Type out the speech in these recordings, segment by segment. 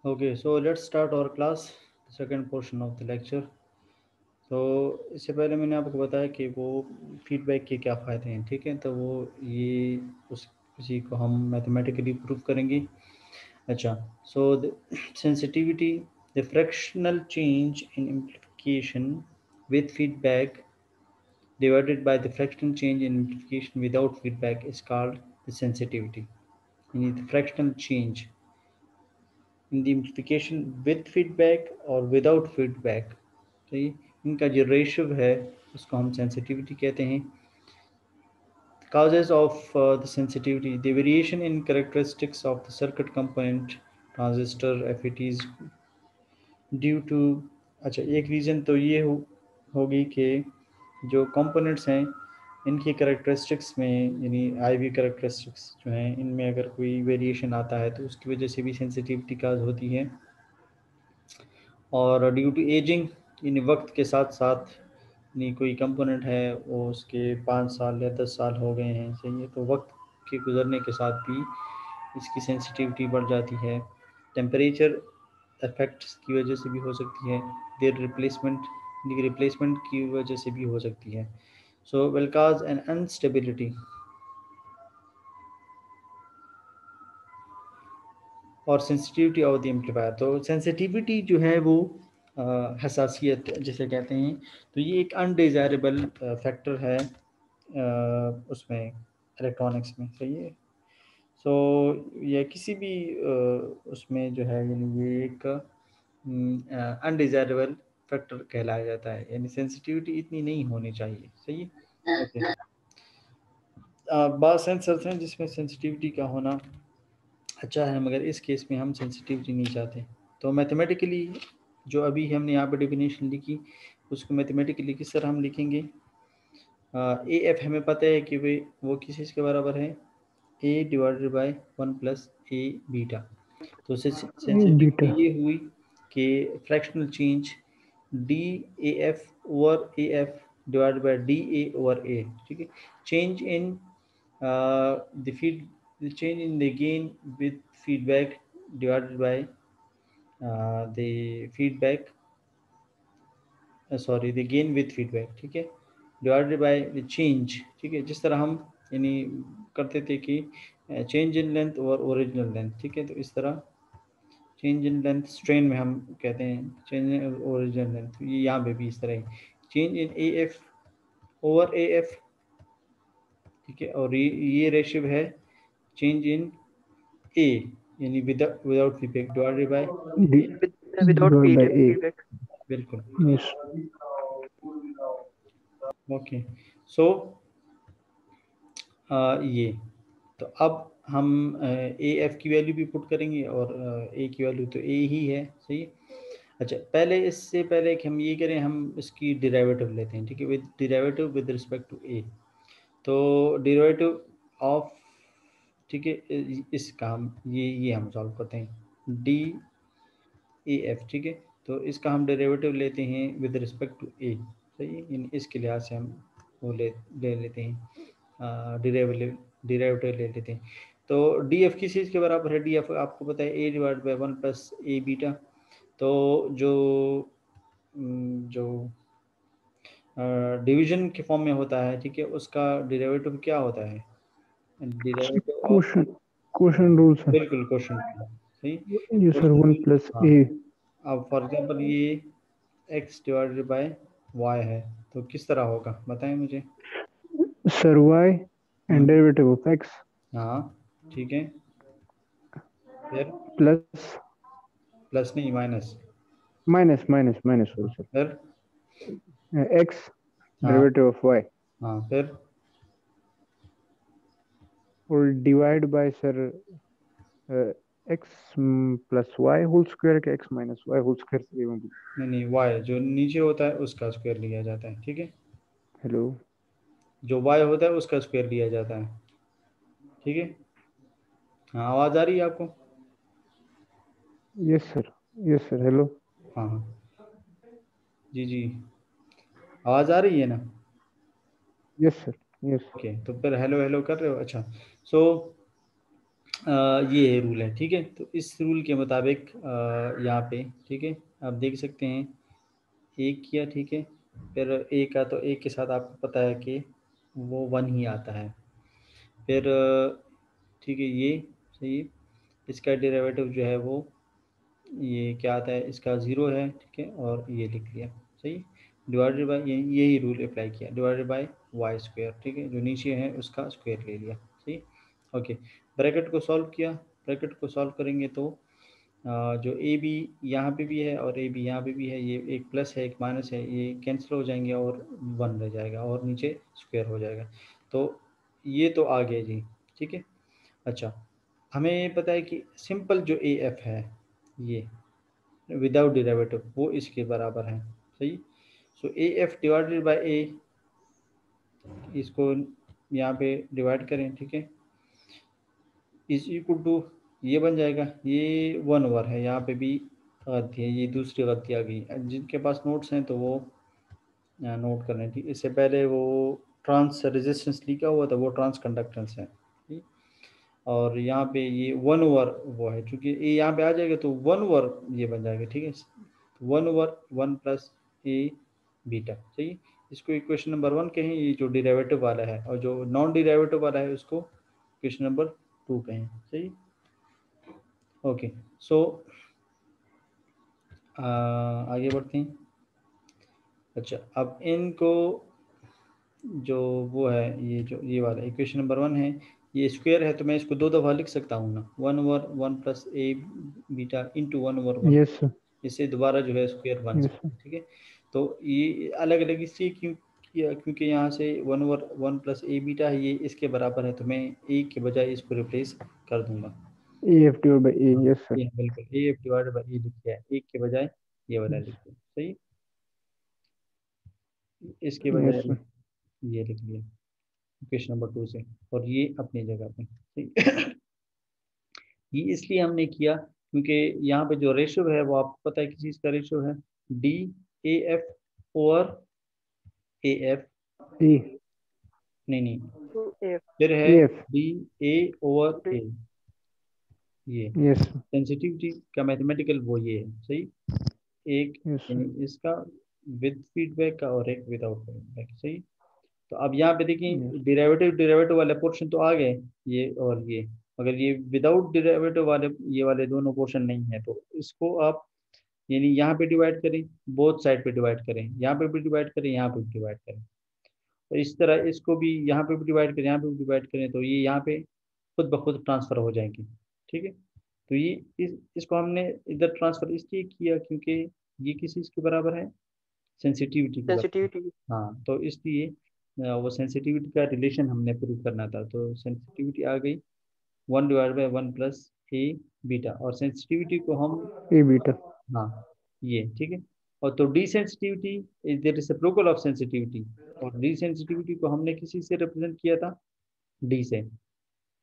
Okay, so let's start our class, the second portion of the lecture. तो इससे पहले मैंने आपको बताया कि वो फीडबैक के क्या फ़ायदे हैं, ठीक है? तो वो ये उसी को हम मैथमेटिकली प्रूव करेंगे। अच्छा, so the sensitivity, the fractional change in amplification with feedback divided by the fractional change in amplification without feedback is called the sensitivity. यानी the fractional change in the amplification with feedback or without feedback, तो ये इनका जो ratio है उसको हम sensitivity कहते हैं। Causes of the sensitivity, the variation in characteristics of the circuit component, transistor, FETs due to, अच्छा एक रीज़न तो ये होगी कि जो कंपोनेंट्स हैं इनकी करेक्टरिस्टिक्स में, यानी आईवी करेक्टरिस्टिक्स जो हैं इनमें अगर कोई वेरिएशन आता है तो उसकी वजह से भी सेंसिटिविटी काज होती है। और ड्यू टू एजिंग, यानी वक्त के साथ साथ यानी कोई कंपोनेंट है वो उसके 5 साल या 10 साल हो गए हैं, सही है, तो वक्त के गुजरने के साथ भी इसकी सेंसिटिविटी बढ़ जाती है। टेम्परेचर इफेक्ट्स की वजह से भी हो सकती है। देर रिप्लेसमेंट की वजह से भी हो सकती है। So will cause an instability और सेंसिटिविटी ऑफ द एम्पलीफायर। तो सेंसिटिविटी जो है वो हसासियत जिसे कहते हैं, तो ये एक अनडिज़ायरेबल फैक्टर है उसमें इलेक्ट्रॉनिक्स में, सही है। सो ये किसी भी उसमें जो है यानी ये एक अनडिज़ायरेबल फैक्टर कहलाया जाता है, यानी सेंसिटिविटी इतनी नहीं होनी चाहिए, सही है। ओके, बाद सेंसर्स हैं जिसमें सेंसिटिविटी का होना अच्छा है, मगर इस केस में हम सेंसिटिविटी नहीं चाहते। तो मैथमेटिकली जो अभी हमने यहाँ पे डेफिनेशन लिखी उसको मैथमेटिकली किस तरह हम लिखेंगे। ए एफ हमें पता है कि वो किस चीज़ के बराबर है, A divided by 1 plus A beta. तो सेंसिटिविटी बीटा ये हुई कि fractional change d A F over A F divided by d A over A, ठीक है। Change in the change in the gain with feedback divided by the feedback sorry the gain with feedback, ठीक है, divided by the change, ठीक है। जिस तरह हम यानी करते थे कि चेंज इन लेंथ और ओरिजिनल लेंथ, ठीक है, तो इस तरह चेंज इन लेंथ स्ट्रेन में हम कहते हैं चेंज इन ओरिजिनल लेंथ, ये यहाँ पे भी इस तरह ही change in A F over A F, ठीक है। और ये रेशियो है चेंज इन ए यानी without feedback divided by, without divided by a. feedback. बिल्कुल Yes. ओके। सो ये तो अब हम ए एफ की वैल्यू भी पुट करेंगे और ए की वैल्यू तो ए ही है, सही है। अच्छा, पहले इससे पहले कि हम ये करें हम इसकी डेरिवेटिव लेते हैं, ठीक है, with derivative with respect to A. तो डेरिवेटिव ऑफ, ठीक है, इसका हम ये हम सॉल्व करते हैं डी ए एफ, ठीक है। तो इसका हम डेरिवेटिव लेते हैं विद रिस्पेक्ट टू ए, सही है। इसके लिहाज से हम वो ले लेते हैं डेरिवेटिव ले लेते हैं। तो डी एफ किस चीज़ के बराबर है, डी एफ आपको पता है A divide by 1 plus A beta. तो जो डिवीजन के फॉर्म में होता है, ठीक है, उसका डेरिवेटिव क्या होता है, derivative of, quotient rule sir. बिल्कुल क्वेश्चन, सही। ये सर 1 प्लस हाँ, ए। अब फॉर एग्जांपल ये x डिवाइडेड बाय y है, तो किस तरह होगा बताएं मुझे। Sir y and derivative of x हाँ, ठीक है, फिर प्लस प्लस नहीं minus, minus minus minus sorry sir, फिर x हाँ डेरिवेटिव ऑफ y हाँ, फिर और डिवाइड बाय सर x प्लस y होल स्क्वायर के x minus y whole square से नहीं y जो नीचे होता है उसका स्क्वायर लिया जाता है, ठीक है। हेलो जो y होता है उसका स्क्वायर लिया जाता है, ठीक है। हाँ, आवाज़ आ रही है आपको। Yes sir hello. हाँ हाँ, जी जी, आवाज़ आ रही है ना। Yes sir yes. ओके, तो फिर हेलो हेलो कर रहे हो, अच्छा। सो ये है रूल है, ठीक है। तो इस रूल के मुताबिक यहाँ पे, ठीक है, आप देख सकते हैं एक किया, ठीक है, फिर ए का, तो ए के साथ आपको पता है कि वो वन ही आता है। फिर ठीक है, ये सही है। इसका डेरिवेटिव जो है वो ये क्या आता है, इसका ज़ीरो है, ठीक है, और ये लिख लिया, सही। डिवाइडेड बाय, यही रूल अप्लाई किया, डिवाइडेड बाय वाई स्क्वायर, ठीक है, जो नीचे है उसका स्क्वायर ले लिया, सही। ओके, ब्रैकेट को सॉल्व किया। ब्रैकेट को सॉल्व करेंगे तो जो ए बी यहाँ पे भी है और ए बी यहाँ पे भी है, ये एक प्लस है एक माइनस है, ये कैंसिल हो जाएंगे और वन रह जाएगा और नीचे स्क्वायर हो जाएगा। तो ये तो आ गया जी, ठीक है। अच्छा, हमें पता है कि सिंपल जो ए एफ है ये विदाउट डेरिवेटिव वो इसके बराबर है, सही। सो ए एफ डिवाइडेड बाय ए, इसको यहाँ पे डिवाइड करें, ठीक है, इज इक्वल टू, ये बन जाएगा, ये वन ओवर है, यहाँ पे भी गलती है, ये दूसरी गलती आ गई। जिनके पास नोट्स हैं तो वो नोट कर लें, ठीक। इससे पहले वो ट्रांस रेजिस्टेंस लिखा हुआ था, वो ट्रांस कंडक्टेंस है, ठीक। और यहाँ पे ये वन ओवर वो है, क्योंकि ये यहाँ पे आ जाएगा तो वन ओवर ये बन जाएगा, ठीक है। One over one plus A beta, सही। इसको इक्वेशन नंबर वन कहें, ये जो डिराइवेटिव वाला है, और जो नॉन डिराइवेटिव वाला है उसको इक्वेशन नंबर टू कहें, सही। ओके, सो आगे बढ़ते हैं। अच्छा, अब इनको जो वो है, ये जो ये वाला इक्वेशन नंबर वन है, ये स्क्वायर है, तो मैं इसको दो दफ़ा लिख सकता हूँ ना, one over one plus A beta into one over one, yes sir. इससे दोबारा जो है स्क्वायर बन यस सकता सर। है, ठीक है। तो ये अलग अलग इसलिए क्यों किया, क्योंकि यहाँ से one over one plus A beta है, ये इसके बराबर है, तो मैं ए के बजाय इसको रिप्लेस कर दूंगा। ए एफ डिवाइड बाई ए, हाँ, यस सर। ये बिल्कुल ए एफ डिवाइडेड बाई ए लिख दिया है, एक के बजाय ये वाला लिख दिया, सही। इसके बजाय यस सर। ये लिख लिया इक्वेशन नंबर टू से, और ये अपनी जगह पे, ठीक। ये इसलिए हमने किया क्योंकि यहाँ पे जो रेशो है वो आपको पता है किस चीज़ का रेशो है, d A F over A F, A नहीं नहीं, एफ फिर है F. D A over d A, ये यस सर। सेंसिटिविटी का मैथमेटिकल वो ये है, सही। एक यस सर। यानी इसका विद फीडबैक का और एक विदाउट फीडबैक, सही। तो अब यहाँ पे यस। देखिए डेरिवेटिव डेरिवेटिव वाले पोर्शन तो आ गए, ये और ये, मगर ये विदाउट डेरिवेटिव वाले, ये वाले दोनों पोर्शन नहीं है, तो इसको आप यानी यहाँ पे डिवाइड करें, बोथ साइड पे डिवाइड करें, यहाँ पे भी डिवाइड करें, यहाँ पे भी डिवाइड करें, तो इस तरह इसको भी यहाँ पे भी डिवाइड करें, यहाँ पे भी डिवाइड करें, तो ये यहाँ पे खुद ब खुद ट्रांसफर हो जाएंगे, ठीक है। तो ये इसको हमने इधर ट्रांसफर इसलिए किया क्योंकि ये किस चीज़ के बराबर है, सेंसिटिविटी के बराबर है। सेंसिटिविटी। हाँ, तो इसलिए वो सेंसिटिविटी का रिलेशन हमने प्रूव करना था, तो सेंसिटिविटी आ गई one divide by one plus A beta, और सेंसिटिविटी को हम, ए बीटा। हाँ, ये ठीक है। और तो D sensitivity is the reciprocal of sensitivity, और डी सेंसिटिविटी को हमने किसी से रिप्रेजेंट किया था, डी से,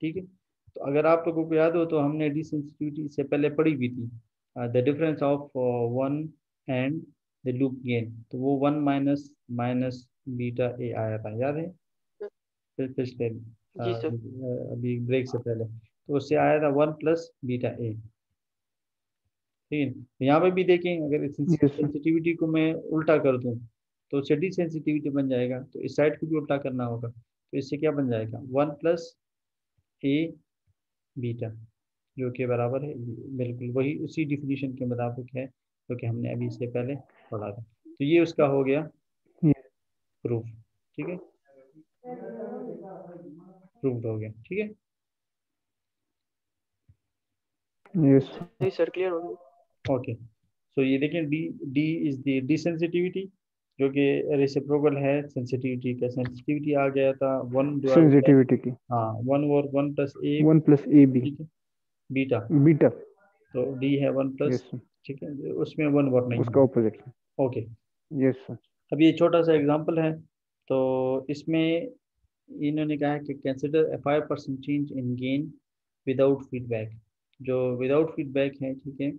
ठीक है। तो अगर आप लोगों को याद हो तो हमने डी सेंसिटिविटी से पहले पढ़ी हुई थी, the difference of one and the loop gain, तो वो one minus minus beta A आया था, याद है, फिर पिछले जी सर। अभी ब्रेक से पहले, तो उससे आया था वन प्लस बीटा ए, ठीक है। तो यहाँ पे भी देखें, अगर यस सर। सेंसिटिविटी को मैं उल्टा कर दूं तो उससे डी सेंसिटिविटी बन जाएगा, तो इस साइड को भी उल्टा करना होगा, तो इससे क्या बन जाएगा, वन प्लस ए बीटा, जो कि बराबर है, बिल्कुल वही उसी डिफिनीशन के मुताबिक है जो कि हमने अभी इससे पहले पढ़ा था। तो ये उसका हो गया प्रूफ, ठीक है, प्रूफ हो गया, ठीक है। यस। जी सर, क्लियर हो गया। ओके, सो ये देखें, D D is the D sensitivity, जो कि रेसिप्रोकल है सेंसिटिविटी का, सेंसिटिविटी आ गया था वन डिवाइड बाय, सेंसिटिविटी की हाँ, वन और one plus A, one plus A B ठीक है, बीटा, बीटा। तो डी है वन प्लस, यस सर। ठीक है, उसमें वन वर्ड नहीं उसका है। ऑपोजिट। Okay, yes sir. अब ये छोटा सा एग्जांपल है, तो इसमें इन्होंने कहा है कि consider a 5% change in gain without feedback, जो विदाउट फीडबैक है, ठीक है।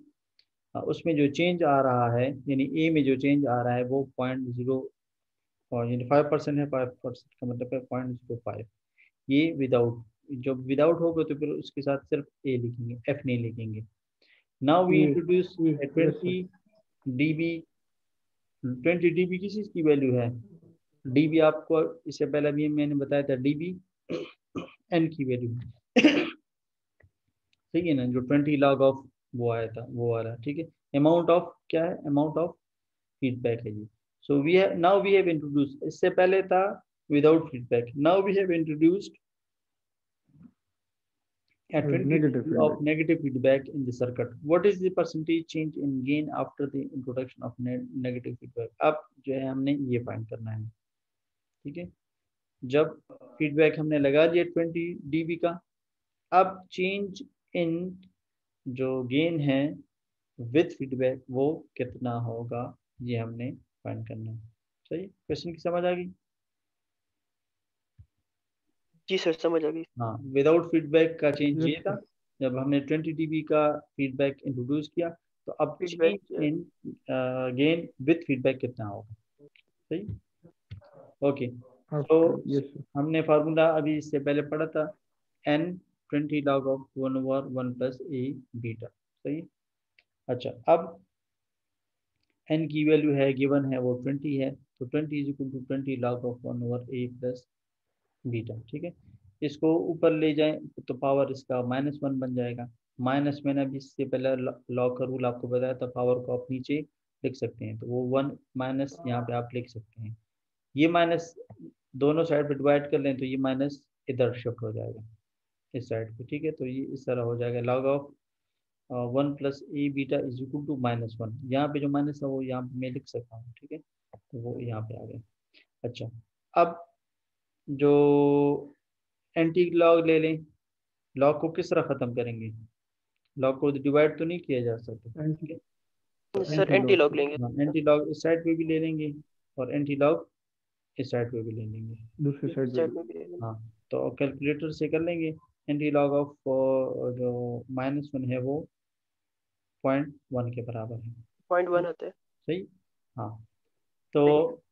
उसमें जो चेंज आ रहा है, यानी ए में जो चेंज आ रहा है वो 0.0, और यानी 5% है, 5% का मतलब है 0.05, ये विदाउट जब विदाउट होगा तो फिर उसके साथ सिर्फ ए लिखेंगे, एफ नहीं लिखेंगे। Now we introduce yes, sir. 20 dB। 20 dB किस चीज़ की वैल्यू है? dB आपको इससे पहले भी मैंने बताया था, dB n की वैल्यू ठीक है ना, जो 20 log ऑफ वो आया था वो वाला, ठीक है। अमाउंट ऑफ क्या है? अमाउंट ऑफ फीडबैक है जी। So we have now we have introduce, इससे पहले था without feedback, now we have introduced a 20 Negative dB of feedback. negative feedback in the circuit. What is the percentage change in gain after the introduction of negative feedback? अब जो है हमने ये find करना है, ठीक है। जब फीडबैक हमने लगा दिया 20 dB का, अब चेंज इन जो गेन है विथ फीडबैक वो कितना होगा, ये हमने फाइंड करना है। सही, क्वेश्चन की समझ आ गई? जी सर, समझ आ गई। हाँ, विदाउट फीडबैक का चेंज Yes, ये था, sir. जब हमने 20 dB का फीडबैक इंट्रोड्यूस किया, तो अब feedback change in gain with feedback कितना होगा। सही, ओके। तो After, yes, sir. हमने फार्मूला अभी इससे पहले पढ़ा था, n 20 log of 1/1 plus A beta. सही, अच्छा अब n की वैल्यू है गिवन है वो 20 है, तो 20 = 20 log of 1/a plus beta, ठीक है। इसको ऊपर ले जाएं तो पावर इसका -1 बन जाएगा। माइनस मैंने अभी इससे पहले लॉग का रूल आपको बताया था, पावर को आप नीचे लिख सकते हैं, तो वो 1 माइनस यहाँ पे आप लिख सकते हैं। ये माइनस दोनों साइड पे डिवाइड कर लें तो ये माइनस इधर शिफ्ट हो जाएगा इस साइड पे, ठीक है। तो ये इस तरह हो जाएगा, log of 1 plus A beta is equal to -1। यहाँ पे जो माइनस है वो यहाँ पे मैं लिख सकता हूँ, ठीक है, तो वो यहाँ पे आ गया। अच्छा, अब जो एंटी लॉग ले लें, लॉग को किस तरह खत्म करेंगे? लॉग को डिवाइड तो नहीं किया जा सकता, ठीक Anti, है। तो sir, anti anti log. Log लेंगे। एंटी लॉग इस साइड पे भी ले लेंगे और एंटी लॉग इस साइड पे भी ले लेंगे, दूसरी ठीक साइड पे साइड भी. में भी ले लेंगे। है। हाँ, तो कैलकुलेटर से कर लेंगे। एंटी लॉग ऑफ जो -1 है वो 0.1 के बराबर है। 0.1 आता है। सही, हाँ, तो सही है।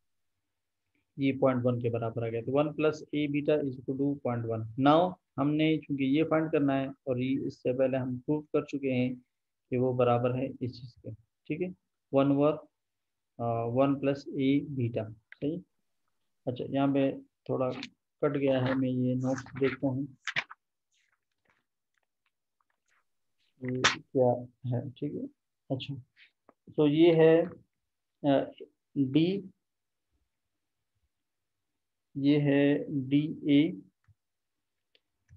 ये 0.1 के बराबर आ गया, तो 1 plus A beta is equal to 0.1। Now हमने चूंकि ये फाइंड करना है और ये इससे पहले हम प्रूव कर चुके हैं कि वो बराबर है इस चीज़ के, ठीक है, 1 प्लस ए बीटा। सही, अच्छा यहाँ पे थोड़ा कट गया है, मैं ये नोट्स देखता हूँ ये क्या है, ठीक है। अच्छा, तो ये है डी, ये है d A,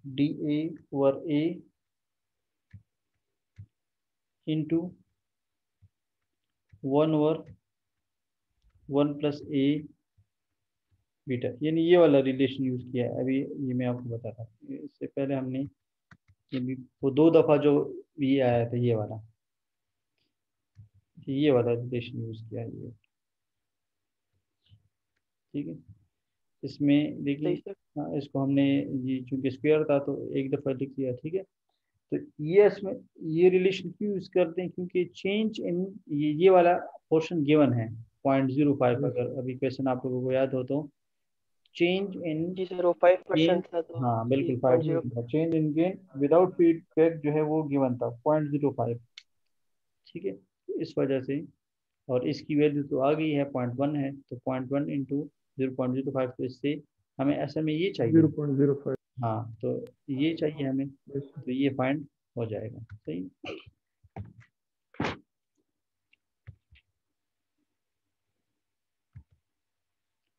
D A over A into 1 plus A beta, यानी ये वाला रिलेशन यूज किया है अभी, ये मैं आपको बता रहा हूँ। इससे पहले हमने ये भी वो 2 दफा जो ये आया था ये वाला रिलेशन यूज किया है ये, ठीक है। इसमें देखिए, सही सर। हाँ, इसको हमने ये चूंकि स्क्वायर था तो एक दफा लिख दिया, ठीक है। तो ये इसमें ये रिलेशन क्यों यूज करते हैं, क्योंकि चेंज इन ये वाला पोर्शन गिवन है 0.05, Yes, अगर अभी क्वेश्चन आप लोगों को याद हो तो, चेंज इन जी सर, वो गेन, 5% था तो हाँ जी बिल्कुल 0.0। 5 change in gain without feedback जो है वो गिवन था 0.05, ठीक है। तो इस वजह से, और इसकी वैल्यू तो आ गई है 0.1 है, तो 0.1 इंटू 0.05, तो इससे हमें ऐसे में ये चाहिए, 0.05. हाँ तो ये चाहिए हमें, Yes, sir. तो ये फाइंड हो जाएगा। सही,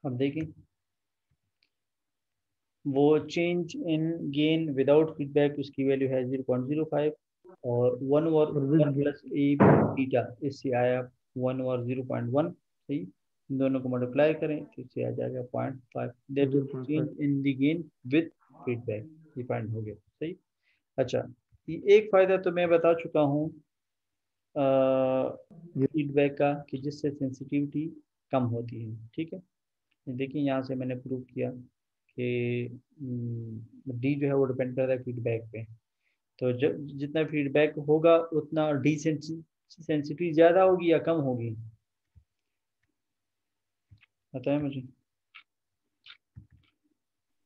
अब देखें, वो change in gain without feedback उसकी वैल्यू है 0.05, और और with 1 gain. Plus A beta इससे आया 1/0.1। सही, इन दोनों को मल्टीप्लाई करें तो इससे आ जाएगा 0.5, that is 0.5. Change in the gain with feedback, ये फाइंड हो गया। सही, अच्छा, ये एक फायदा तो मैं बता चुका हूँ Yes, फीडबैक का, कि जिससे सेंसिटिविटी कम होती है, ठीक है। देखिए यहाँ से मैंने प्रूव किया कि डी जो है वो डिपेंड करता है फीडबैक पे, तो जब जितना फीडबैक होगा उतना डी सेंसिटिविटी ज़्यादा होगी या कम होगी, बताएं मुझे। सर,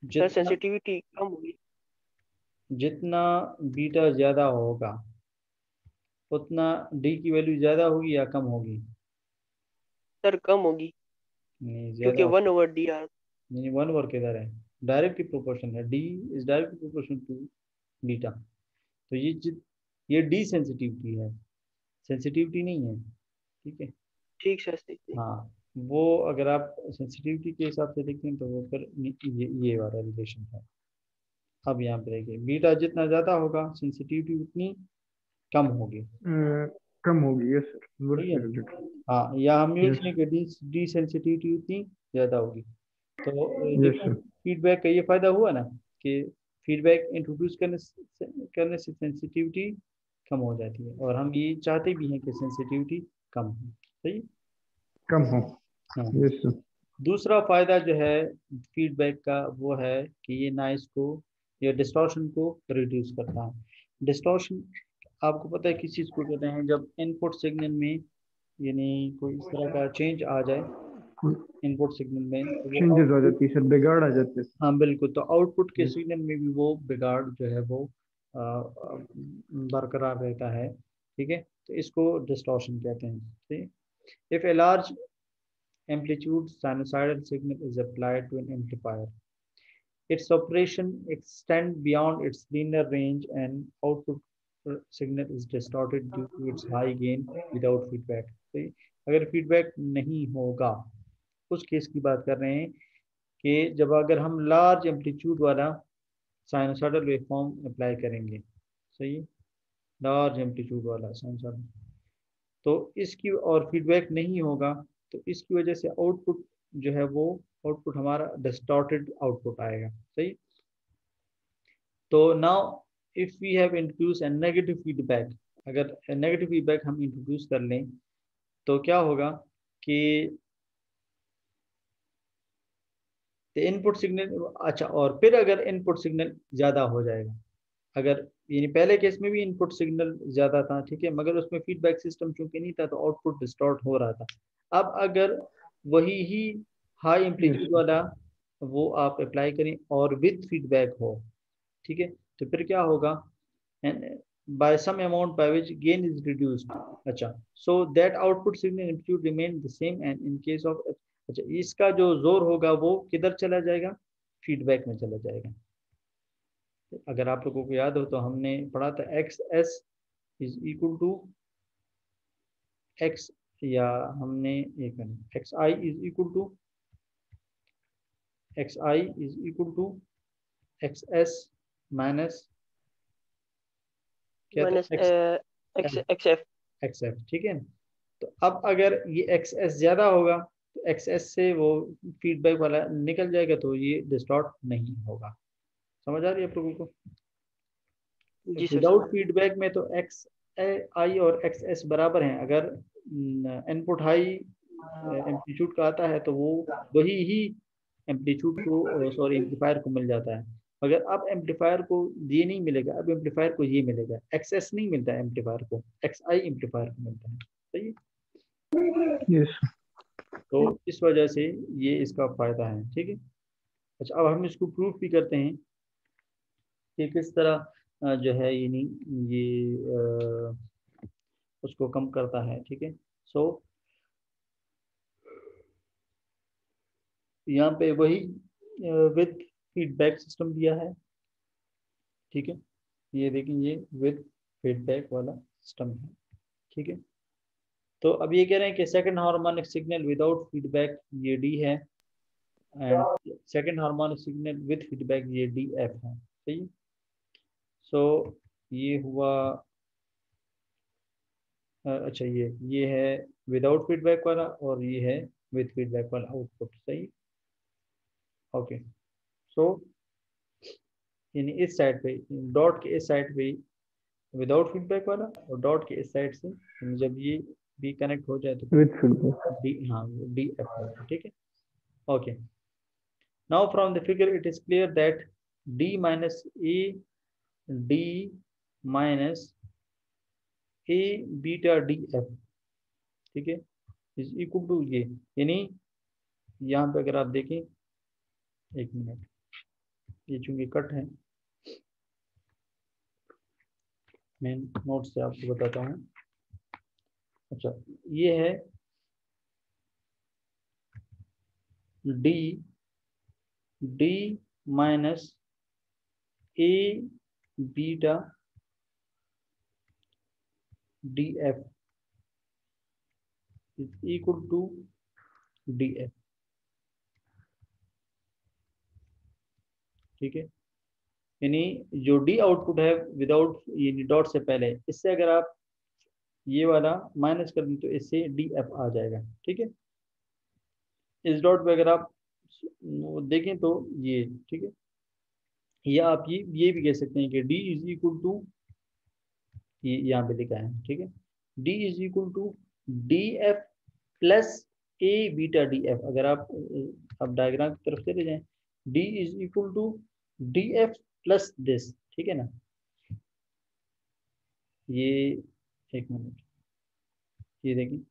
जितना सेंसिटिविटी कम होगी। जितना बीटा ज़्यादा होगा उतना डी की वैल्यू ज़्यादा होगी या कम होगी? सर कम होगी, नहीं, क्योंकि ज़्यादा। 1/dr। नहीं, वन ओवर किधर है? डायरेक्टली प्रोपोर्शन है, D is directly proportion to beta. तो ये डी सेंसिटिविटी है, सेंसिटिविटी नहीं है। ठीक है। ठीक सर, सही। हाँ, वो अगर आप सेंसिटिविटी के हिसाब से देखते हैं तो वो फिर ये वाला रिलेशन है। अब यहाँ पे देखिए, बीटा जितना ज़्यादा होगा सेंसिटिविटी उतनी कम होगी। कम होगी, यस सर, सही वर्स है ना? रिलेटेड। हाँ, या हम यूज यस नहीं कि डी सेंसिटिविटी उतनी ज़्यादा होगी। तो यस देखो, सर। फीडबैक का ये फायदा हुआ ना कि फीडबैक इंट्रोड्यूस करने से सेंसिटिविटी कम हो जाती है, और हम ये चाहते भी हैं कि सेंसिटिविटी कम हो। सही। कम हो। हाँ। Yes sir. दूसरा फायदा जो है फीडबैक का वो है कि ये नॉइस को या डिस्टॉर्शन को रिड्यूस करता है। डिस्टॉर्शन आपको पता है किस चीज़ को कहते हैं? जब इनपुट सिग्नल में यानी कोई इस तरह का चेंज आ जाए इनपुट सिग्नल में, तो वो चेंजेस आ आउटपुट। जाती है सर, बिगाड़ आ जाते हैं। हाँ बिल्कुल, तो आउटपुट के यस। सिग्नल में भी वो बिगाड़ जो है वो बरकरार रहता है। ठीक है, तो इसको डिस्टॉर्शन कहते हैं। ठीक। If a large amplitude sinusoidal signal is applied to an amplifier, its operation extend beyond its linear range and output signal is distorted due to its high gain without feedback। तो अगर feedback नहीं होगा, उस case की बात कर रहे हैं कि जब अगर हम लार्ज एम्पलीट्यूड वाला साइनोसॉइडल वेवफॉर्म अप्लाई करेंगे। सही। लार्ज एम्पलीट्यूड वाला साइनोसॉइडल, तो इसकी और फीडबैक नहीं होगा, तो इसकी वजह से आउटपुट जो है वो आउटपुट हमारा डिस्टॉर्टेड आउटपुट आएगा। सही। तो now if we have introduce a negative feedback, अगर नेगेटिव फीडबैक हम इंट्रोड्यूस कर लें तो क्या होगा कि इनपुट सिग्नल, अच्छा, और फिर अगर इनपुट सिग्नल ज़्यादा हो जाएगा, अगर यानी पहले केस में भी इनपुट सिग्नल ज़्यादा था, ठीक है, मगर उसमें फीडबैक सिस्टम चूंकि नहीं था तो आउटपुट डिस्टॉर्ट हो रहा था। अब अगर वही ही हाई यस एम्पलीट्यूड सर। वाला वो आप अप्लाई करें और विद फीडबैक हो, ठीक है, तो फिर क्या होगा? and by some amount by which gain is reduced। अच्छा, so that output signal amplitude remain the same and in case of, अच्छा, इसका जो जोर होगा वो किधर चला जाएगा? फीडबैक में चला जाएगा। अगर आप लोगों को याद हो तो हमने पढ़ा था X S is equal to X, या हमने एक मिनट, X I is equal to X I is equal to X S minus क्या था? Minus X X X F. X F. ठीक है। तो अब अगर ये एक्स एस ज़्यादा होगा तो एक्स एस से वो फीडबैक वाला निकल जाएगा, तो ये डिस्टॉर्ट नहीं होगा। समझ आ रही है आप लोगों को? जी सर, विदाउट समझ गया। फीडबैक में तो एक्स आई और एक्स एस बराबर हैं। अगर इनपुट हाई एम्पलीट्यूड का आता है तो वो वही ही एम्पलीट्यूड को, सॉरी, एम्पलीफायर को मिल जाता है। मगर अब एम्पलीफायर को ये नहीं मिलेगा, अब एम्पलीफायर को ये मिलेगा, एक्स एस नहीं मिलता है एम्पलीफायर को, एक्स आई एम्पलीफायर को मिलता है। सही है? यस। तो इस वजह से ये इसका फायदा है। ठीक है। अच्छा, अब हम इसको प्रूफ भी करते हैं कि किस तरह जो है ये नहीं ये उसको कम करता है। ठीक है। सो यहाँ पे वही विद फीडबैक सिस्टम दिया है। ठीक है, ये देखें, ये विद फीडबैक वाला सिस्टम है। ठीक है। तो अब ये कह रहे हैं कि second harmonic signal without feedback ये डी है, and second harmonic signal with feedback ये डी एफ है। सही है? सो ये हुआ अच्छा, ये है विदाउट फीडबैक वाला और ये है विद फीडबैक वाला आउटपुट। सही। ओके। सो यानी इस साइड पे, डॉट के इस साइड पे विदाउट फीडबैक वाला, और डॉट के इस साइड से यानी जब ये बी कनेक्ट हो जाए तो फिर विद फीडबैक। डी, हाँ, डी एफ होगा। ठीक है। Okay. Now from the figure it is clear that D minus A D minus A beta D F, ठीक है, इज इक्वल टू ये, यानी यहाँ पे अगर आप देखें, एक मिनट, ये चूंकि कट है मैं नोट से आपको बताता हूँ। अच्छा, ये है D minus A beta D F is equal to D F. ठीक है, यानी जो डी आउटपुट है विदाउट ये डॉट से पहले, इससे अगर आप ये वाला माइनस कर दें तो इससे डी एफ आ जाएगा। ठीक है, इस डॉट पे अगर आप देखें तो ये, ठीक है, या आप ये भी कह सकते हैं कि डी इज इक्वल टू, ये यहाँ पे लिखा है, ठीक है, D is equal to D F plus A beta D F. अगर आप डायग्राम की तरफ चले जाएं, D is equal to D F plus this, ठीक है ना, ये एक मिनट, ये देखिए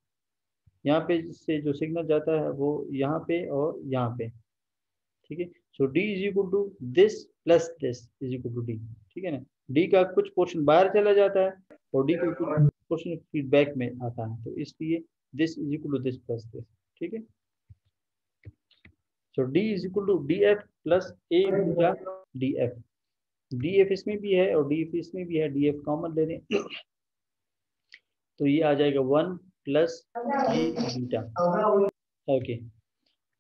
यहाँ पे से जो सिग्नल जाता है वो यहाँ पे और यहाँ पे। ठीक है, so D is equal to this plus this is equal to D. ठीक है ना, डी का कुछ पोर्शन बाहर चला जाता है और डी का कुछ पोर्शन फीडबैक में आता है, तो इसलिए this is equal to this plus this. ठीक है, so D is equal to D F plus A beta D F. D F इसमें भी है और डी एफ इसमें भी है, डी एफ कॉमन ले लें तो ये आ जाएगा 1 plus A beta. Okay,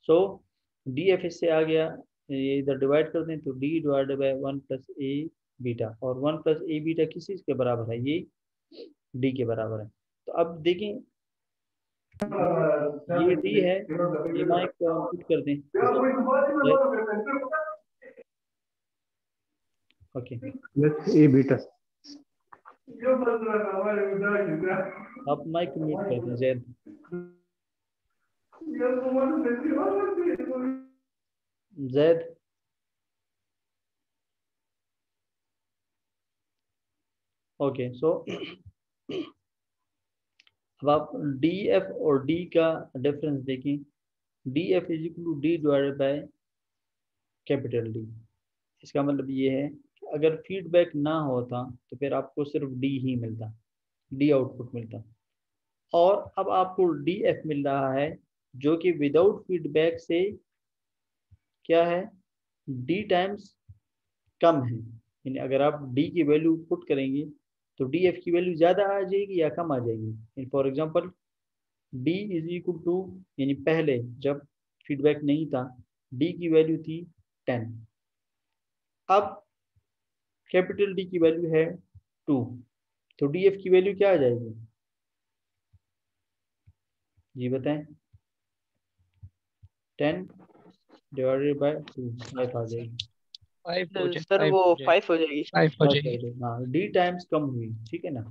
so D F इससे आ गया, ये इधर डिवाइड कर दें तो D divided by 1 plus A beta, और 1 प्लस ए बीटा किस चीज़ के बराबर है, ये डी के बराबर है। तो अब देखें ये डी है, ये माइक पुट कर दें। ओके, ए बीटा, आप माइक म्यूट कर दें जैद। जैद, ओके, सो अब आप डी एफ और डी का डिफरेंस देखें, D F is equal to D divided by capital D. इसका मतलब ये है कि अगर फीडबैक ना होता तो फिर आपको सिर्फ डी ही मिलता, डी आउटपुट मिलता, और अब आपको डी एफ मिल रहा है जो कि विदाउट फीडबैक से क्या है, डी टाइम्स कम है। यानी अगर आप डी की वैल्यू पुट करेंगे तो डी एफ की वैल्यू ज़्यादा आ जाएगी या कम आ जाएगी। For example D is equal to, यानी पहले जब फीडबैक नहीं था डी की वैल्यू थी 10, अब कैपिटल डी की वैल्यू है 2, तो डी एफ की वैल्यू क्या आ जाएगी, जी बताएं। 10 डिवाइडेड बाय 2 5 आ जाएगी। सर वो 5 हो जाएगी। 5 हो जाएगी। हाँ, डी टाइम्स कम हुई, ठीक है ना,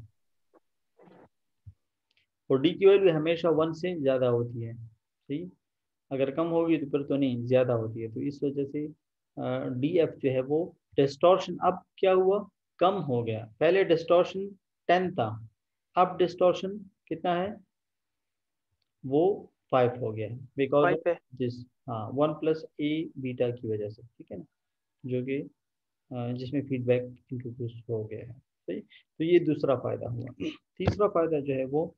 और डी की वैल्यू हमेशा 1 से ज़्यादा होती है। सही, अगर कम होगी तो फिर तो नहीं, ज़्यादा होती है, तो इस वजह से डी एफ जो है वो डिस्टॉर्शन अब क्या हुआ, कम हो गया। पहले डिस्टॉर्शन 10 था, अब डिस्टॉर्शन कितना है, वो 5 हो गया है, बिकॉज 5 ऑफ है। दिस, हाँ 1 प्लस ए बीटा की वजह से। ठीक है ना, जो कि जिसमें फीडबैक इंट्रोड्यूस हो गया है। सही, तो ये दूसरा फायदा हुआ। तीसरा फायदा जो है वो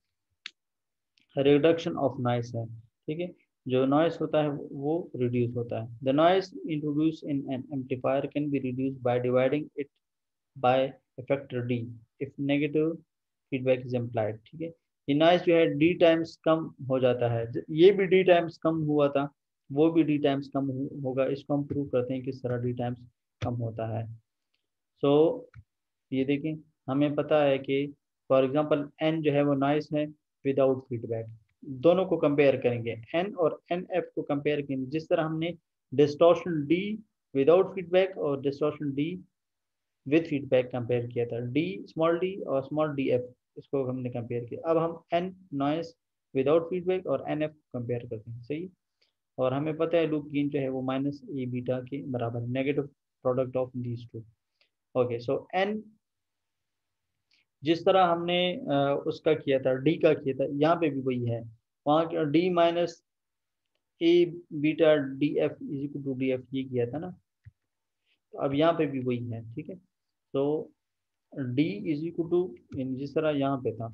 रिडक्शन ऑफ नॉइस है। ठीक है, जो नॉइस होता है वो रिड्यूस होता है। The noise introduce in an amplifier can be reduce by dividing it by factor D if negative feedback is implied. ठीक है, ये नॉइस जो है डी टाइम्स कम हो जाता है, ये भी डी टाइम्स कम हुआ था, वो भी डी टाइम्स कम होगा। इसको हम प्रूव करते हैं किस तरह डी टाइम्स कम होता है। सो ये देखें, हमें पता है कि फॉर एग्जांपल एन जो है वो नॉइस है विदाउट फीडबैक, दोनों को कंपेयर करेंगे, एन और एन एफ को कंपेयर करेंगे, जिस तरह हमने डिस्टॉर्शन डी विदाउट फीडबैक और distortion D with feedback compare किया था, डी स्मॉल डी और स्मॉल डी एफ, इसको हमने कंपेयर किया। अब हम एन नॉइस विदाउट फीडबैक और एन एफ कंपेयर करते हैं। सही, और हमें पता है लूप गेन जो है वो माइनस ए बीटा के बराबर है, negative product of these two. Okay, so N जिस तरह हमने उसका किया था, डी का किया था, यहाँ पे भी वही है, वहाँ D minus A beta D F is equal to D F ये किया था ना, तो अब यहाँ पे भी वही है। ठीक है, तो डी इज इक्वल टू, जिस तरह यहाँ पे था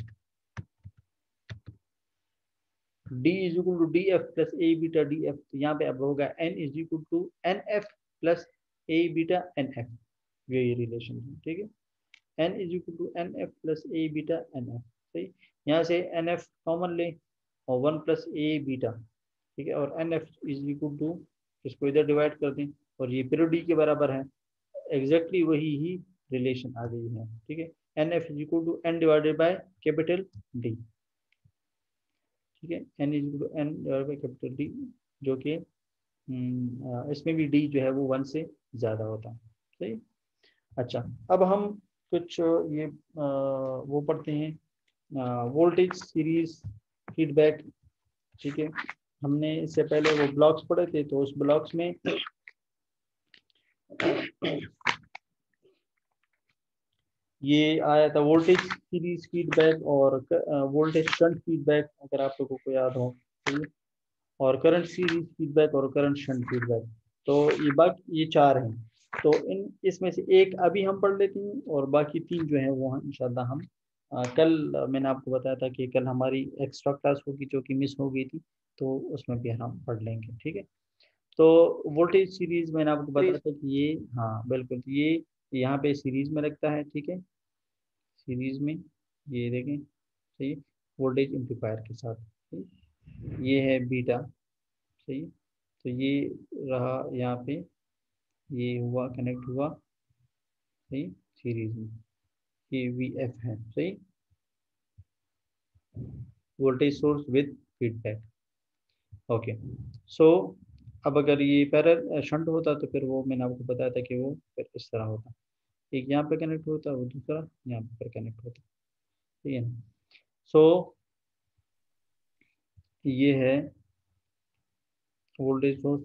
D is equal to D F plus A beta D F, तो यहाँ पे अब होगा N is equal to N F plus A beta N F, ये रिलेशन है, ठीक है। N is equal to N F plus A beta N F, सही। यहाँ से एन एफ कॉमन ले और वन प्लस ए बीटा, ठीक है, और N F is equal to, इसको इधर डिवाइड कर दें और ये पीरियड डी के बराबर है, एग्जैक्टली वही ही रिलेशन आ गई है, ठीक है। N F is equal to N divided by capital D, ठीक है, N is equal to N divided by capital D, जो कि इसमें भी डी जो है वो वन से ज़्यादा होता है, सही। अच्छा, अब हम कुछ ये वो पढ़ते हैं वोल्टेज सीरीज फीडबैक, ठीक है। हमने इससे पहले वो ब्लॉक्स पढ़े थे, तो उस ब्लॉक्स में ये आया था वोल्टेज सीरीज फीडबैक और वोल्टेज शंट फीडबैक, अगर आप लोगों को याद हो, ठीक है, और करंट सीरीज फीडबैक और करंट शंट फीडबैक, तो ये बाकी ये चार हैं। तो इन इसमें से एक अभी हम पढ़ लेते हैं और बाकी तीन जो है वो इंशाल्लाह हम कल, मैंने आपको बताया था कि कल हमारी एक्स्ट्रा क्लास होगी जो कि मिस हो गई थी, तो उसमें भी हम पढ़ लेंगे, ठीक है। तो वोल्टेज सीरीज मैंने आपको बताया प्लीज। था कि ये, हाँ बिल्कुल, ये यहाँ पे सीरीज में लगता है, ठीक है, सीरीज में, ये देखें, सही, वोल्टेज एम्पलीफायर के साथ, सही? ये है बीटा, सही, तो ये रहा यहाँ पे, ये हुआ कनेक्ट हुआ, सही, सीरीज में, ये वी एफ है, सही, voltage source with feedback, okay. So अब अगर ये पैरेलल शंट होता तो फिर वो मैंने आपको बताया था कि वो फिर इस तरह होता, एक यहाँ पे कनेक्ट होता, वो दूसरा यहाँ पर कनेक्ट होता, ठीक है ना। सो ये है वोल्टेज सोर्स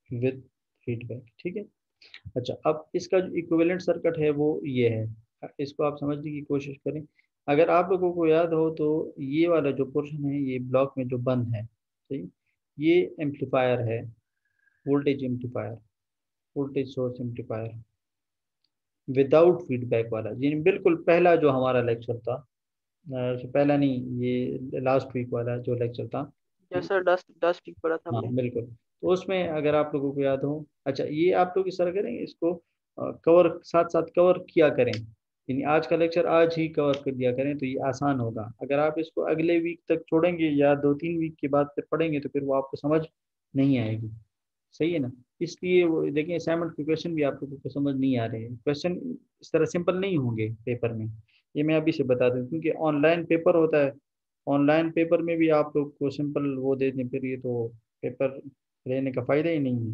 विद फीडबैक, ठीक है। अच्छा, अब इसका जो इक्विवेलेंट सर्किट है वो ये है, इसको आप समझने की कोशिश करें। अगर आप लोगों को याद हो तो ये वाला जो पोर्शन है ये ब्लॉक में जो बंद है, सही, ये एम्पलीफायर है, voltage amplifier, voltage source amplifier without feedback वाला, जी बिल्कुल पहला जो हमारा लेक्चर था, पहला नहीं, ये लास्ट वीक वाला जो लेक्चर था, जैसा डस्ट डस्ट ठीक पड़ा था हाँ हमने। बिल्कुल। तो उसमें अगर आप लोगों को याद हो, अच्छा ये आप लोग इस तरह करेंगे, इसको कवर साथ साथ कवर किया करें, यानी आज का लेक्चर आज ही कवर कर दिया करें, तो ये आसान होगा। अगर आप इसको अगले वीक तक छोड़ेंगे या 2-3 वीक के बाद फिर पढ़ेंगे तो फिर वो आपको समझ नहीं आएगी, सही है ना। इसलिए वो देखें, असाइनमेंट के क्वेश्चन भी आप लोगों को समझ नहीं आ रहे हैं, क्वेश्चन इस तरह सिंपल नहीं होंगे पेपर में, ये मैं अभी से बता दूं, क्योंकि ऑनलाइन पेपर होता है, ऑनलाइन पेपर में भी आप लोग को सिंपल वो दे दें, फिर ये तो पेपर लेने का फ़ायदा ही नहीं है।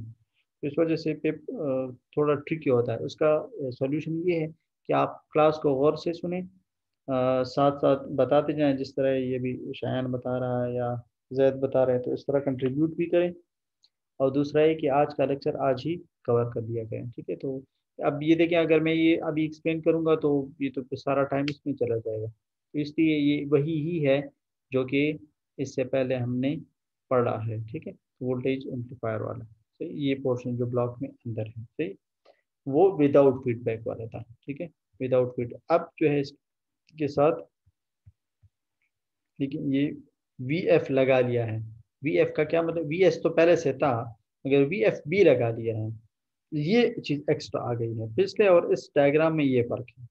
तो इस वजह से थोड़ा ट्रिकी होता है। उसका सॉल्यूशन ये है कि आप क्लास को गौर से सुने, साथ साथ बताते जाएं, जिस तरह ये भी शायान बता रहा है या जैद बता रहे हैं, तो इस तरह कंट्रीब्यूट भी करें। और दूसरा है कि आज का लेक्चर आज ही कवर कर दिया गया है, ठीक है। तो अब ये देखें, अगर मैं ये अभी एक्सप्लेन करूंगा तो ये तो फिर सारा टाइम इसमें चला जाएगा, तो इसलिए ये वही ही है जो कि इससे पहले हमने पढ़ा है, ठीक है, वोल्टेज एम्पलीफायर वाला, सही, ये पोर्शन जो ब्लॉक में अंदर है, सही, वो विदाउट फीडबैक वाला था, ठीक है, विदाउट फीडबैक। अब जो है इसके साथ, लेकिन ये वी एफ लगा लिया है, वी एफ का क्या मतलब, वी एस तो पहले से था, अगर वी एफ बी लगा लिया है, ये चीज एक्स्ट्रा आ गई है पिछले और इस डायग्राम में, ये फर्क है,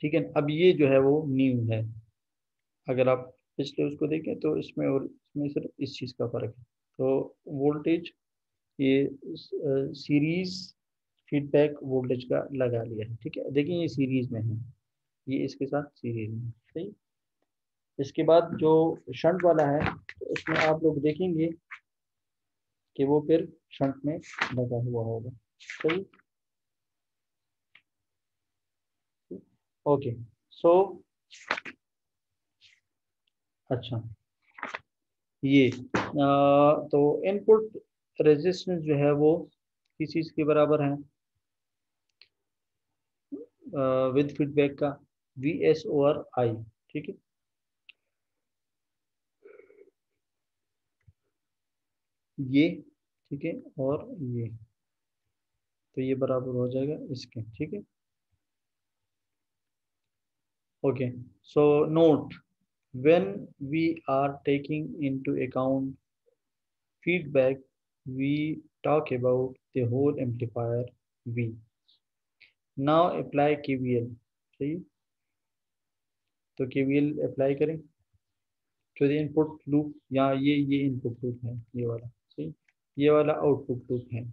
ठीक है। अब ये जो है वो न्यू है, अगर आप पिछले उसको देखें तो इसमें और इसमें सिर्फ इस चीज का फर्क है। तो वोल्टेज ये सीरीज फीडबैक वोल्टेज का लगा लिया है, ठीक है, देखिए ये सीरीज में है, ये इसके साथ सीरीज में, सही। इसके बाद जो शंट वाला है, तो उसमें आप लोग देखेंगे कि वो फिर शंट में लगा हुआ होगा, सही, ओके। सो अच्छा, ये तो इनपुट रेजिस्टेंस जो है वो किस चीज़ के बराबर है विद फीडबैक का, वी एस ओवर आई, ठीक है, ये, ठीक है, और ये, तो ये बराबर हो जाएगा इसके, ठीक है। Okay, so note, when we are taking into account feedback, we talk about the whole amplifier V. Now apply KVL, सही। तो KVL अप्लाई करें to the input loop, यहाँ ये इनपुट लूप है, ये वाला, सही। ये वाला आउटपुट लूप है।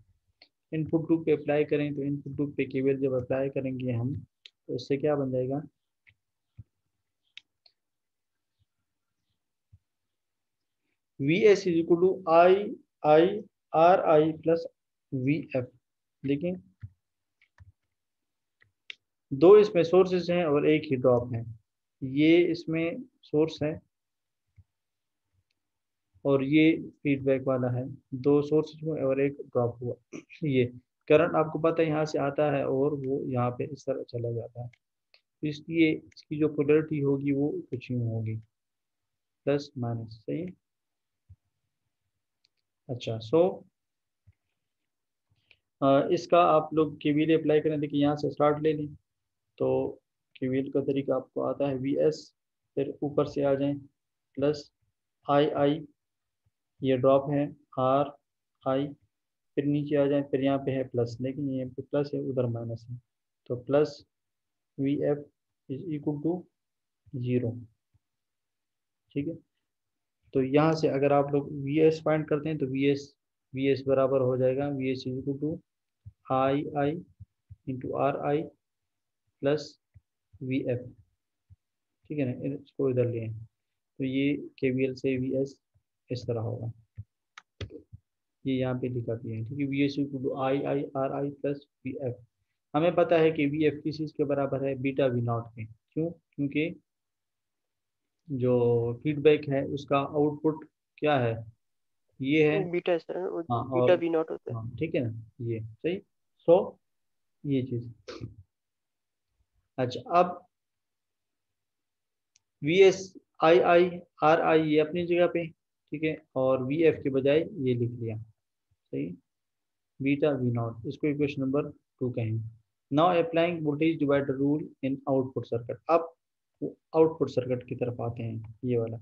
इनपुट लूप पे अप्लाई करें तो इनपुट लूप पे केवल जब अप्लाई करेंगे हम, तो इससे क्या बन जाएगा, V S is equal to I I R I plus V F. देखिए, दो इसमें सोर्सेस हैं और एक ही ड्रॉप है। ये इसमें सोर्स है और ये फीडबैक वाला है, दो सोर्स में और एक ड्रॉप हुआ। ये करंट आपको पता है यहाँ से आता है और वो यहाँ पे इस तरह चला जाता है, तो इसलिए इसकी जो पोलैरिटी होगी वो कुछ यूँ होगी, प्लस माइनस, सही है। अच्छा, सो इसका आप लोग केवीएल अप्लाई करें। देखिए यहाँ से स्टार्ट ले लें, तो केवीएल का तरीका आपको आता है, वी एस, फिर ऊपर से आ जाएं प्लस आई आई, ये ड्रॉप है, आर आई, फिर नीचे आ जाए, फिर यहाँ पे है प्लस, लेकिन ये पे प्लस है उधर माइनस है, तो plus V F is equal to 0, ठीक है। तो यहाँ से अगर आप लोग वी एस फाइंड करते हैं तो वी एस बराबर हो जाएगा, V S is equal to I I into R I plus V F, ठीक है ना। इसको इधर लिए, तो ये केवीएल से वी एस इस तरह होगा, ये यहाँ पे लिखा दिया है, ठीक है। V S equal to I I R I plus V F. हमें पता है कि वी एफ किस चीज़ के बराबर है, बीटा वी नॉट के। क्यों? क्योंकि जो फीडबैक है उसका आउटपुट क्या है, ये है। बीटा सर, हाँ, बीटा और वी नॉट होता है। हाँ, ठीक है ना, ये सही। सो ये चीज़, अच्छा, अब V S I I R आई ये अपनी जगह पे, ठीक है, और वी एफ के बजाय ये लिख लिया, सही। बीटा वी नॉट, इसको इक्वेशन नंबर 2 कहेंगे। Now applying voltage divider rule in output circuit. अब आउटपुट सर्किट की तरफ आते हैं, ये वाला,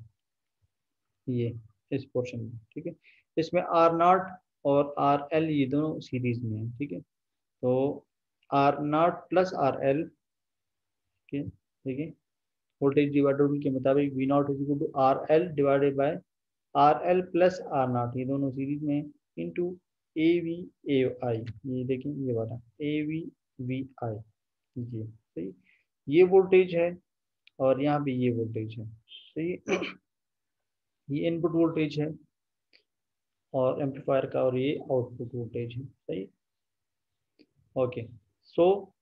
ये इस पोर्शन में, ठीक है। इसमें आर नॉट और आर एल ये दोनों सीरीज में है, ठीक है। तो R naught plus R L, ठीक है, ठीक है। वोल्टेज डिवाइडर रूल के मुताबिक V naught is equal to R L divided by R L plus R naught, ये दोनों सीरीज में, इंटू ए वी ए आई, ये देखें ये वाला ए वी वी आई, जी सही। ये वोल्टेज है और यहाँ पे ये वोल्टेज है, सही। ये इनपुट वोल्टेज है और एम्पलीफायर का, और ये आउटपुट वोल्टेज है, सही। ओके, सो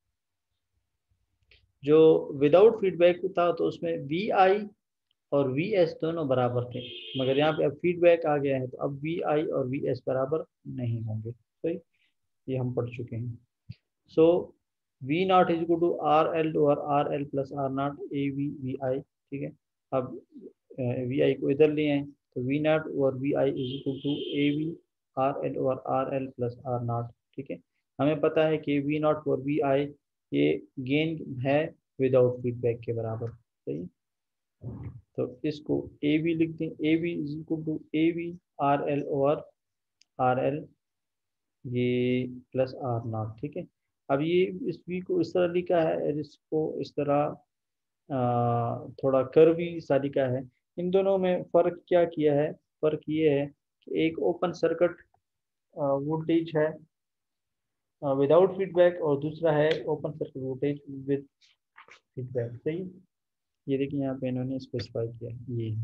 जो विदाउट फीडबैक था तो उसमें वी आई और वी एस दोनों बराबर थे, मगर यहाँ पे अब फीडबैक आ गया है तो अब वी आई और वी एस बराबर नहीं होंगे, सही। ये हम पढ़ चुके हैं। So V naught is equal to R L over R L plus R naught A V V I, ठीक है। अब वी आई को इधर लिए हैं, तो V naught over V I is equal to A V R L over R L plus R naught, ठीक है। हमें पता है कि वी नॉट और वी आई ये गेन है विदाउट फीडबैक के बराबर, सही। तो इसको ए वी लिख दें, A V is equal to A V R L over R L, ये प्लस आर नॉट, ठीक है। अब ये इस वी को इस तरह लिखा है और इसको इस तरह थोड़ा कर्वी सा लिखा है। इन दोनों में फ़र्क क्या किया है, फ़र्क ये है कि एक ओपन सर्किट वोल्टेज है विदाउट फीडबैक और दूसरा है open circuit voltage with feedback, सही। ये देखिए यहाँ पे इन्होंने स्पेसिफाई किया है ये,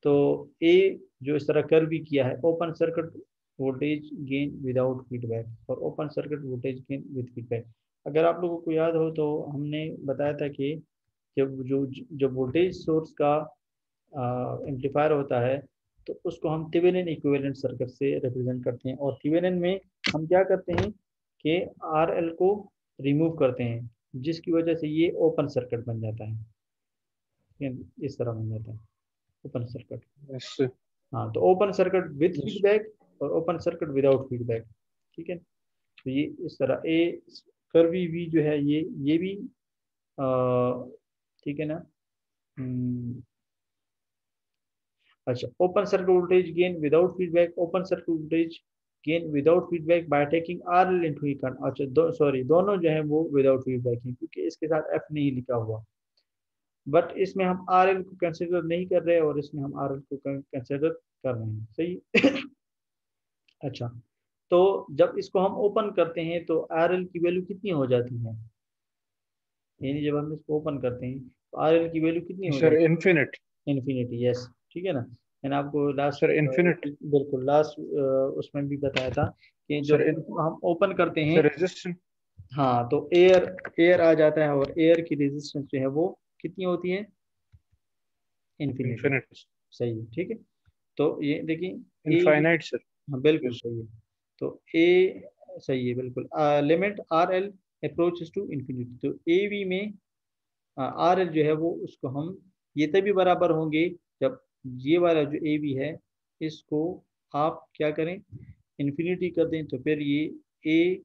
तो ए जो इस तरह कर भी किया है, open circuit voltage gain without feedback और open circuit voltage gain with feedback. अगर आप लोगों को याद हो तो हमने बताया था कि जब वोल्टेज सोर्स का एम्पलीफायर होता है तो उसको हम थेवेनिन इक्विवेलेंट सर्किट से रिप्रेजेंट करते हैं, और थेवेनिन में हम क्या करते हैं कि आर एल को रिमूव करते हैं, जिसकी वजह से ये ओपन सर्किट बन जाता है, इस तरह बन जाता है ओपन सर्किट। yes, हाँ, तो open circuit with yes, feedback और ओपन सर्किट विदाउट फीडबैक, ठीक है। तो ये इस तरह ए कर्वी वी जो है ये भी ठीक है ना। अच्छा, open circuit voltage gain without feedback, open circuit voltage gain without feedback bye taking R L into current. अच्छा सॉरी, दोनों जो है वो विदाउट फीडबैक है क्योंकि इसके साथ एफ नहीं लिखा हुआ, बट इसमें हम आर एल को कंसिडर नहीं कर रहे और इसमें हम आर एल को कंसिडर कर रहे हैं, सही। अच्छा, तो जब इसको हम ओपन करते हैं तो आर एल की वैल्यू कितनी हो जाती है, यानी जब हम इसको ओपन करते हैं तो आर एल की वैल्यू कितनी हो सर जाती इन्फिनिट। है, इन्फिनिटी, यस, ठीक है ना। मैंने आपको लास्ट, सर इन्फिनिट। बिल्कुल लास्ट उसमें भी बताया था कि सर जब हम ओपन करते हैं, सर रेजिस्टेंस। हाँ, तो एयर एयर आ जाता है और एयर की रेजिस्टेंस जो है वो कितनी होती है, इन्फिनिटी, इन्फिनिट। सही है, ठीक है। तो ये देखिए ए, इनफाइनाइट सर। हाँ बिल्कुल यस। सही है। तो ए सही है बिल्कुल, limit R L approach to infinity, तो ए वी में आर एल जो है वो उसको हम, ये तभी बराबर होंगे जब ये वाला जो ए बी है इसको आप क्या करें, इन्फिनिटी कर दें, तो फिर ये ए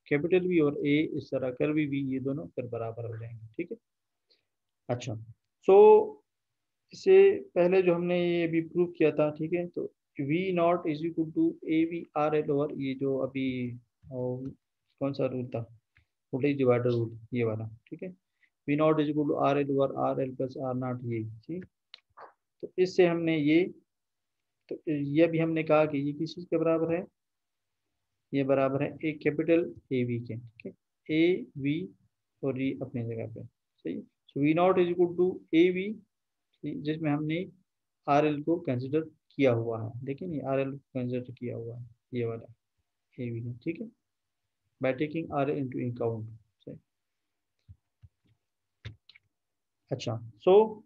कैपिटल वी और ए इस तरह कर भी ये दोनों फिर बराबर हो जाएंगे, ठीक है। अच्छा, सो इससे पहले जो हमने ये भी प्रूव किया था, ठीक है, तो V naught is equal to A V R L over ये जो अभी कौन सा रूल था, वोल्टेज डिवाइडर रूल, ये वाला, ठीक है। V naught is equal to R L over R L plus R naught, ये ठीक। तो इससे हमने ये, तो ये भी हमने कहा कि ये किस चीज़ के बराबर है, ये बराबर है ए कैपिटल ए वी के, ठीक है, ए वी और ये अपनी जगह पे, सही। So V naught is equal to A V, जिसमें हमने आर एल को कंसिडर किया हुआ है, देखिए नहीं, आर एल को कंसिडर किया हुआ है, ये वाला ए वी है, ठीक है, by taking R L into account. अच्छा, so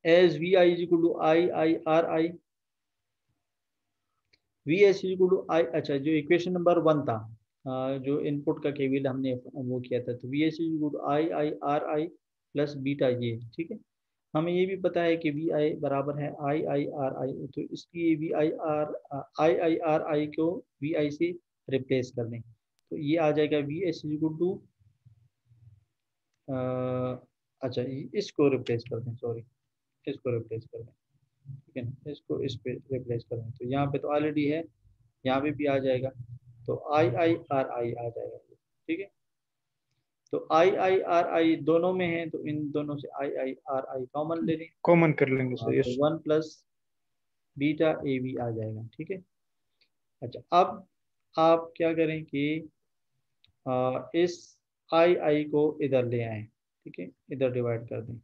as V I is equal to I I R I, V S is equal to I, अच्छा जो इक्वेशन नंबर 1 था, जो इनपुट का केवीएल हमने वो किया था, तो V S is equal to I I R I plus beta, ये ठीक है। हमें ये भी पता है कि वी आई बराबर है आई आई आर आई, तो इसलिए वी आई आर आई को वी आई से रिप्लेस कर दें, तो ये आ जाएगा V S is equal to, अच्छा इसको रिप्लेस कर दें, सॉरी इसको रिप्लेस कर दें, ठीक है ना, इसको इस पे रिप्लेस कर दें, तो यहाँ पे तो ऑलरेडी है, यहाँ पे भी आ जाएगा, तो आई आई आर आई आ जाएगा, ठीक है। तो आई आई आर आई दोनों में है, तो इन दोनों से आई आई आर आई कॉमन ले लें, कॉमन कर लेंगे हाँ, सर। तो yes. 1 plus beta A V आ जाएगा, ठीक है। अच्छा, अब आप क्या करें कि इस आई आई को इधर ले आए, ठीक है, इधर डिवाइड कर दें,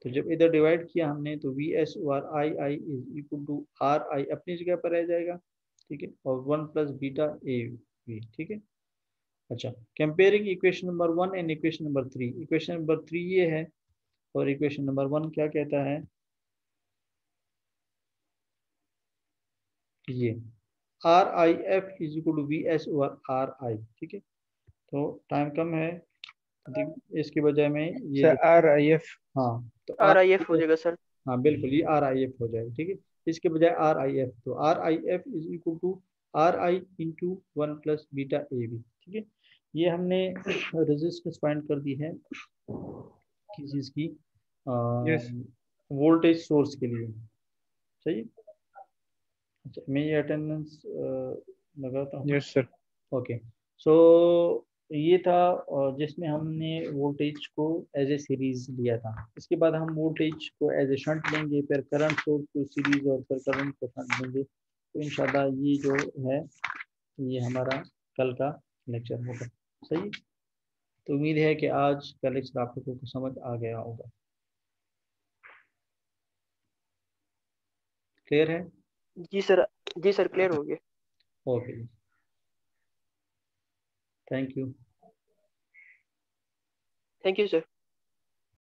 तो जब इधर डिवाइड किया हमने तो V S over I I is equal to R I अपनी जगह पर रह जाएगा, ठीक है, और 1 प्लस बीटा ए वी, ठीक है। अच्छा, comparing equation number 1 and equation number 3, equation number 3 ये है और इक्वेशन नंबर 1 क्या कहता है, ये R I F is equal to V S over R I, ठीक है। तो टाइम कम है, इसके बजाय में ये सर आर आई एफ। हाँ, तो R R I I F हो एफ, जाएगा सर। हाँ बिल्कुल, ये आर आई एफ हो जाएगा, ठीक है। इसके बजाय आर आई एफ, तो R I F is equal to R I into 1 plus beta A B, ठीक है। ये हमने रेजिस्टेंस फाइंड कर दी है किस चीज़ की, यस। वोल्टेज सोर्स के लिए, सही। अच्छा, मैं ये अटेंडेंस लगाता हूँ, यस सर। ओके। सो ये था जिसमें हमने वोल्टेज को एज ए सीरीज लिया था, इसके बाद हम वोल्टेज को एज ए शंट लेंगे, फिर करंट सोर्स को सीरीज और फिर करंट को शंट लेंगे, तो इंशाल्लाह ये जो है ये हमारा कल का लेक्चर होगा, सही। तो उम्मीद है कि आज का लेक्चर आप लोगों को समझ आ गया होगा, क्लियर है, जी सर, जी सर क्लियर हो गया। Okay, thank you. Thank you sir.